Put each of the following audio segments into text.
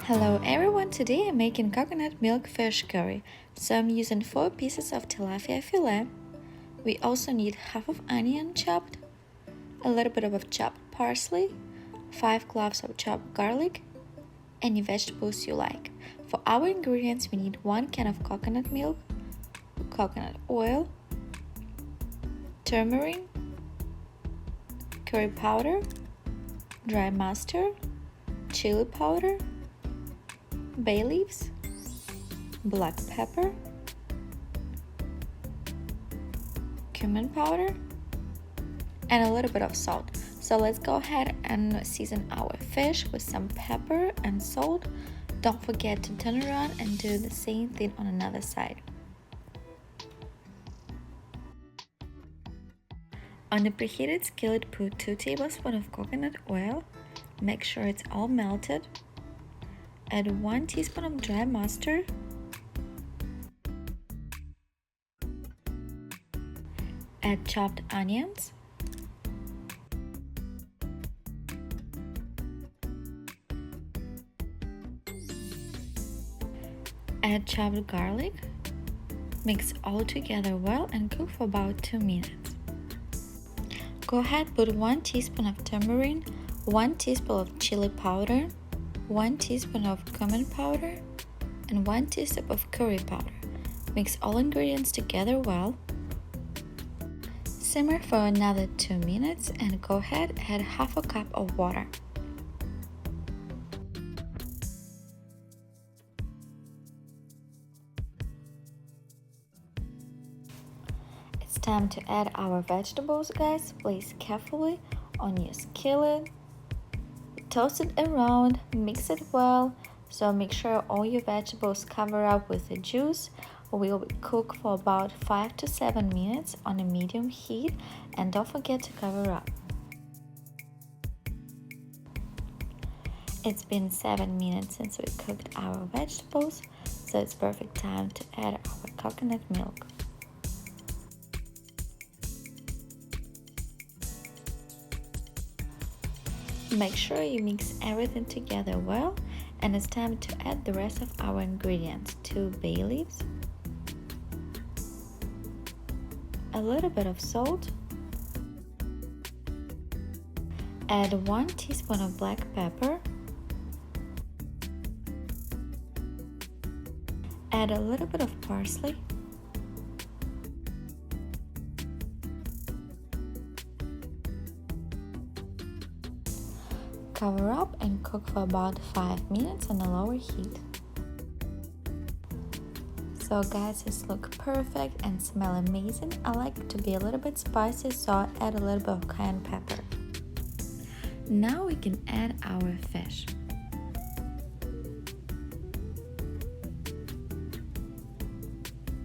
Hello everyone, today I'm making coconut milk fish curry. So I'm using 4 pieces of tilapia filet. We also need half of onion chopped, a little bit of chopped parsley, 5 cloves of chopped garlic, any vegetables you like. For our ingredients we need 1 can of coconut milk, coconut oil, turmeric, curry powder, dry mustard, chili powder, bay leaves, black pepper, cumin powder, and a little bit of salt. So let's go ahead and season our fish with some pepper and salt. Don't forget to turn around and do the same thing on another side. On the preheated skillet, put 2 tablespoons of coconut oil. Make sure it's all melted. Add 1 teaspoon of dry mustard, add chopped onions, add chopped garlic, mix all together well and cook for about 2 minutes. Go ahead, put 1 teaspoon of turmeric, 1 teaspoon of chili powder, 1 teaspoon of cumin powder, and 1 teaspoon of curry powder. Mix all ingredients together well. Simmer for another 2 minutes and go ahead, add half a cup of water. It's time to add our vegetables, guys. Place carefully on your skillet. Toast it around, mix it well, so make sure all your vegetables cover up with the juice. We will cook for about 5 to 7 minutes on a medium heat, and don't forget to cover up. It's been 7 minutes since we cooked our vegetables, so it's perfect time to add our coconut milk. Make sure you mix everything together well, and it's time to add the rest of our ingredients. 2 bay leaves, a little bit of salt, add 1 teaspoon of black pepper, add a little bit of parsley, cover up and cook for about 5 minutes on a lower heat. So guys, this looks perfect and smell amazing. I like it to be a little bit spicy, so I add a little bit of cayenne pepper. Now we can add our fish.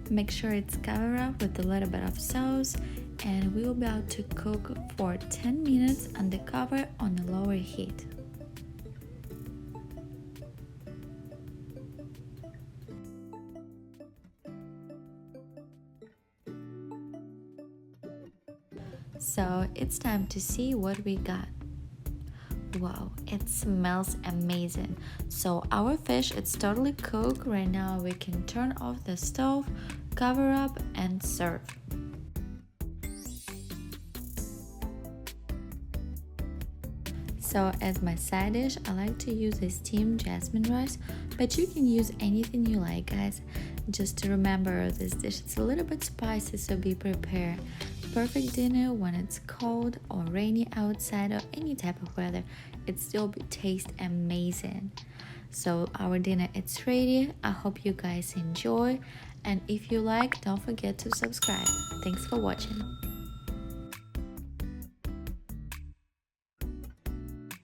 Make sure it's covered up with a little bit of sauce, and we will be able to cook for 10 minutes under cover on a lower heat. So it's time to see what we got. Wow, it smells amazing. So our fish is totally cooked. Right now we can turn off the stove, cover up and serve. So as my side dish, I like to use a steamed jasmine rice, but you can use anything you like, guys. Just to remember, this dish is a little bit spicy, so be prepared. Perfect dinner when it's cold or rainy outside or any type of weather. It still tastes amazing. So our dinner is ready. I hope you guys enjoy, and if you like, don't forget to subscribe. Thanks for watching.